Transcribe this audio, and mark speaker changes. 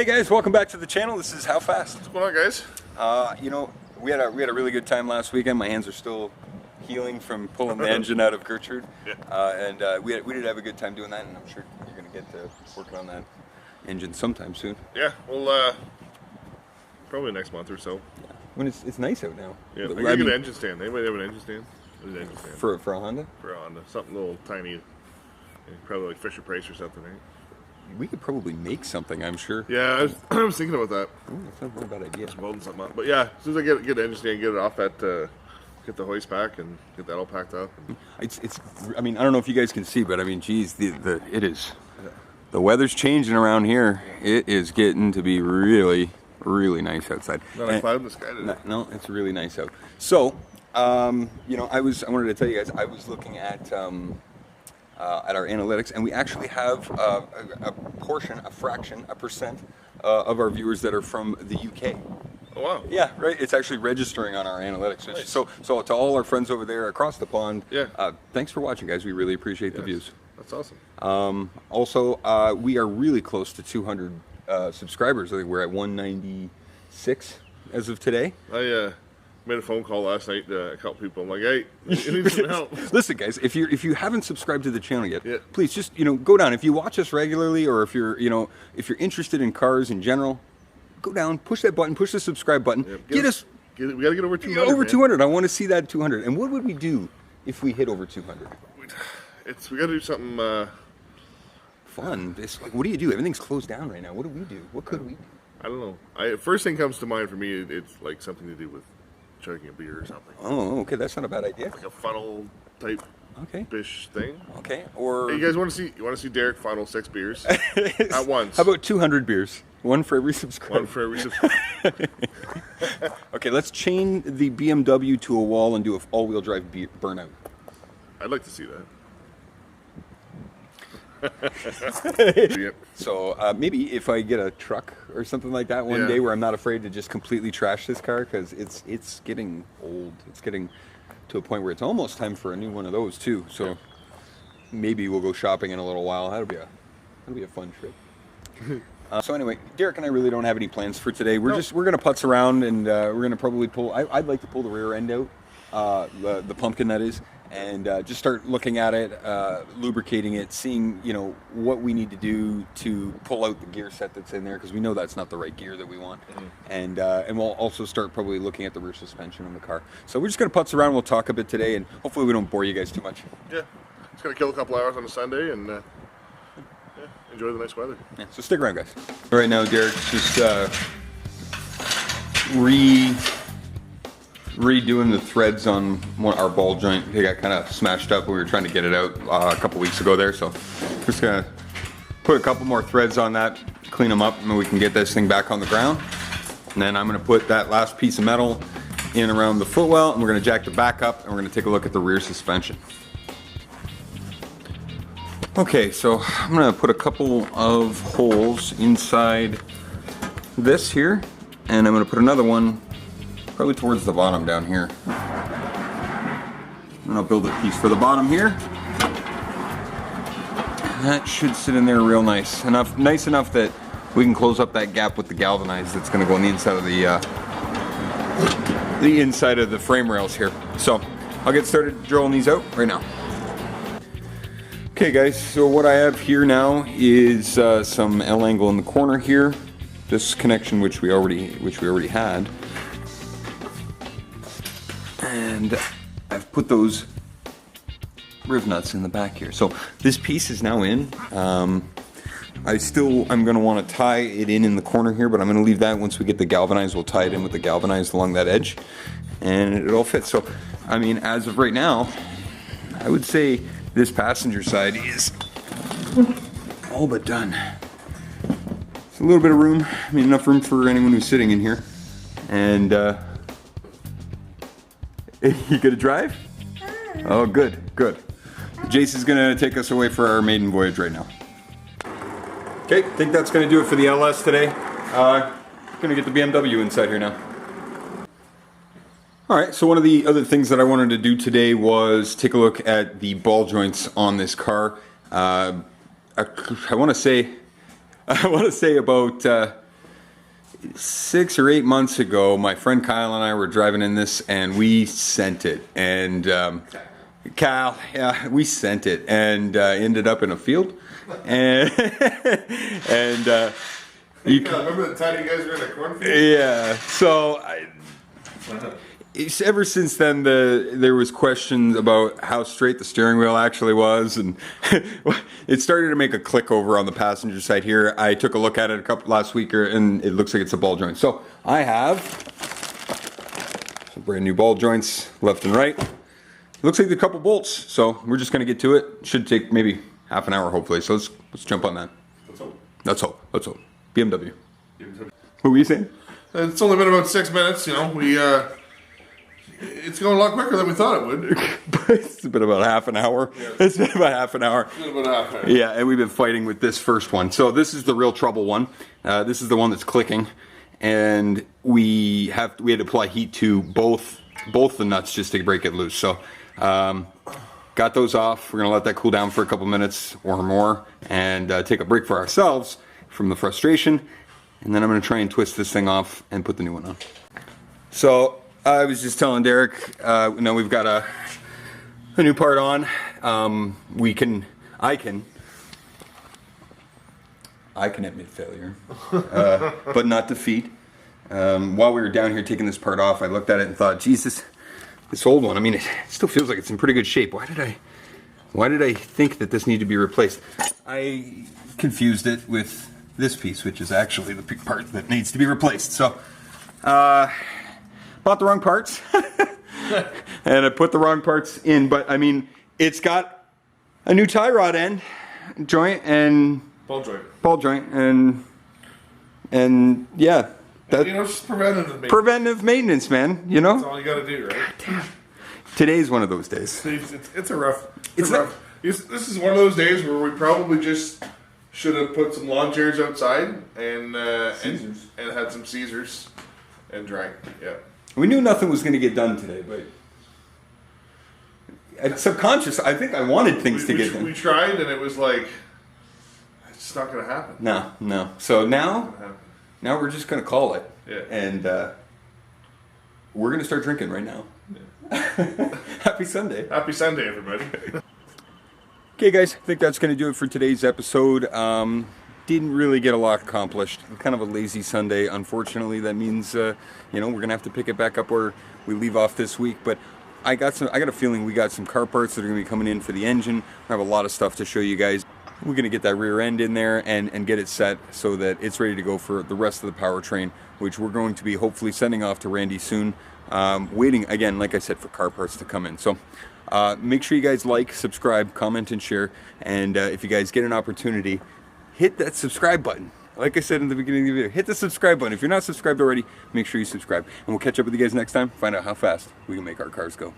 Speaker 1: guys, welcome back to the channel. This is How Fast.
Speaker 2: What's going on, guys?
Speaker 1: You know, we had a really good time last weekend. My hands are still healing from pulling the engine out of Gertrude. Yeah. We did have a good time doing that, and I'm sure you're going to get to working on that engine sometime soon.
Speaker 2: Yeah, well, probably next month or so.
Speaker 1: Yeah. When it's nice out now.
Speaker 2: Yeah, I gotta get an engine stand. Anybody have an engine stand? An engine stand.
Speaker 1: For a Honda? For
Speaker 2: a Honda. Something little tiny. Probably like Fisher Price or something, right?
Speaker 1: We could probably make something, I'm sure.
Speaker 2: Yeah, I was thinking about that.
Speaker 1: Ooh, that's not a bad idea.
Speaker 2: Just welding something up. But yeah, as soon as I get the engine stand, get it off that, get the hoist back and get that all packed up.
Speaker 1: It's. I mean, I don't know if you guys can see, but I mean, geez, it is. The weather's changing around here. It is getting to be really nice outside.
Speaker 2: Not a cloud in the sky today.
Speaker 1: No, it's really nice out. So, you know, I wanted to tell you guys, I was looking at our analytics, and we actually have a portion, a fraction, a percent of our viewers that are from the UK.
Speaker 2: Oh, wow.
Speaker 1: Yeah, right. It's actually registering on our analytics. Nice. So to all our friends over there across the pond, yeah. Thanks for watching, guys. We really appreciate the views.
Speaker 2: That's awesome.
Speaker 1: Also, we are really close to 200 subscribers. I think we're at 196 as of today.
Speaker 2: I made a phone call last night to a couple people. I'm like, hey, you need some help.
Speaker 1: Listen, guys, if you haven't subscribed to the channel yet, please just go down. If you watch us regularly, or if you're interested in cars in general, go down, push that button, push the subscribe button.
Speaker 2: We got to get over 200.
Speaker 1: Over 200. I want to see that 200. And what would we do if we hit over 200?
Speaker 2: We got to do something
Speaker 1: fun. What do you do? Everything's closed down right now. What do we do? What could we do?
Speaker 2: I don't know. First thing comes to mind for me, it's like something to do with chugging a beer or something.
Speaker 1: Oh, okay, that's not a bad idea.
Speaker 2: Like a funnel type fish thing.
Speaker 1: Okay, or
Speaker 2: hey, you guys want to see Derek funnel 6 beers at once?
Speaker 1: How about 200 beers? One for every subscriber.
Speaker 2: One for every subscriber.
Speaker 1: Okay, let's chain the BMW to a wall and do an all-wheel drive burnout.
Speaker 2: I'd like to see that.
Speaker 1: So maybe if I get a truck or something like that one day, where I'm not afraid to just completely trash this car, because it's getting old. It's getting to a point where it's almost time for a new one of those too. So maybe we'll go shopping in a little while. That'll be a fun trip. So anyway, Derek and I really don't have any plans for today. We're gonna putz around, and we're gonna probably pull. I'd like to pull the rear end out, the pumpkin that is. And just start looking at it, lubricating it, seeing what we need to do to pull out the gear set that's in there, because we know that's not the right gear that we want. And we'll also start probably looking at the rear suspension on the car. So we're just gonna putz around. We'll talk a bit today, and hopefully we don't bore you guys too much. Yeah,
Speaker 2: just gonna kill a couple hours on a Sunday and enjoy the nice weather.
Speaker 1: Yeah, so stick around, guys. Right now, Derek's just redoing the threads on our ball joint. They got kind of smashed up when we were trying to get it out a couple weeks ago there. So just gonna put a couple more threads on that, clean them up, and we can get this thing back on the ground. And then I'm gonna put that last piece of metal in around the footwell, and we're gonna jack the back up, and we're gonna take a look at the rear suspension. Okay, so I'm gonna put a couple of holes inside this here, and I'm gonna put another one probably towards the bottom down here. And I'll build a piece for the bottom here. And that should sit in there real nice. Nice enough that we can close up that gap with the galvanized that's gonna go on the inside of the frame rails here. So I'll get started drilling these out right now. Okay guys, so what I have here now is some L angle in the corner here. This connection which we already had. And I've put those riv nuts in the back here. So this piece is now in. I'm going to want to tie it in the corner here, but I'm going to leave that. Once we get the galvanized, we'll tie it in with the galvanized along that edge, and it all fits. So, I mean, as of right now, I would say this passenger side is all but done. It's a little bit of room. I mean, enough room for anyone who's sitting in here. And you gonna drive? Oh, good. Jace is gonna take us away for our maiden voyage right now. Okay, I think that's gonna do it for the LS today. Gonna get the BMW inside here now. All right, so one of the other things that I wanted to do today was take a look at the ball joints on this car. I want to say about 6 or 8 months ago, my friend Kyle and I were driving in this, and we sent it. And Kyle, yeah, we sent it, and ended up in a field. And
Speaker 2: you remember the time you guys were in a cornfield?
Speaker 1: Yeah. So ever since then, there was questions about how straight the steering wheel actually was, and it started to make a click over on the passenger side here. I took a look at it last week, and it looks like it's a ball joint. So I have some brand new ball joints, left and right. It looks like a couple bolts, so we're just gonna get to it. Should take maybe half an hour, hopefully. So let's jump on that.
Speaker 2: Let's hope.
Speaker 1: Let's hope. Let's hope. BMW. What were you saying?
Speaker 2: It's only been about 6 minutes. You know, it's going a lot quicker than we thought it would.
Speaker 1: It's been about half an hour. Yeah. It's been about half an hour.
Speaker 2: It's been about half an hour.
Speaker 1: Yeah, and we've been fighting with this first one. So this is the real trouble one. This is the one that's clicking, and we had to apply heat to both the nuts just to break it loose. So got those off. We're gonna let that cool down for a couple minutes or more, and take a break for ourselves from the frustration. And then I'm gonna try and twist this thing off and put the new one on. So I was just telling Derek, we've got a new part on. I can admit failure, but not defeat. While we were down here taking this part off, I looked at it and thought, Jesus, this old one, I mean, it still feels like it's in pretty good shape. Why did I think that this needed to be replaced? I confused it with this piece, which is actually the part that needs to be replaced. So, bought the wrong parts, and I put the wrong parts in. But I mean, it's got a new tie rod end joint and
Speaker 2: ball joint,
Speaker 1: and yeah,
Speaker 2: that, it's just
Speaker 1: preventive maintenance, man. You know,
Speaker 2: that's all you got to do, right?
Speaker 1: God damn. Today's one of those days.
Speaker 2: It's a rough. This is one of those days where we probably just should have put some lawn chairs outside and had some Caesars and drank. Yeah. We
Speaker 1: knew nothing was going to get done today, but subconscious, I think I wanted things to get done.
Speaker 2: We tried, and it was like, it's just not going to happen.
Speaker 1: No. So now we're just going to call it.
Speaker 2: Yeah.
Speaker 1: And we're going to start drinking right now. Yeah. Happy Sunday.
Speaker 2: Happy Sunday, everybody.
Speaker 1: Okay, guys, I think that's going to do it for today's episode. Didn't really get a lot accomplished. Kind of a lazy Sunday. Unfortunately, that means we're gonna have to pick it back up where we leave off this week. But I got a feeling we got some car parts that are gonna be coming in for the engine. I have a lot of stuff to show you guys. We're gonna get that rear end in there and get it set so that it's ready to go for the rest of the powertrain, which we're going to be hopefully sending off to Randy soon. Waiting again, like I said, for car parts to come in. So make sure you guys like, subscribe, comment, and share. And if you guys get an opportunity, hit that subscribe button. Like I said in the beginning of the video, hit the subscribe button. If you're not subscribed already, make sure you subscribe. And we'll catch up with you guys next time, find out how fast we can make our cars go.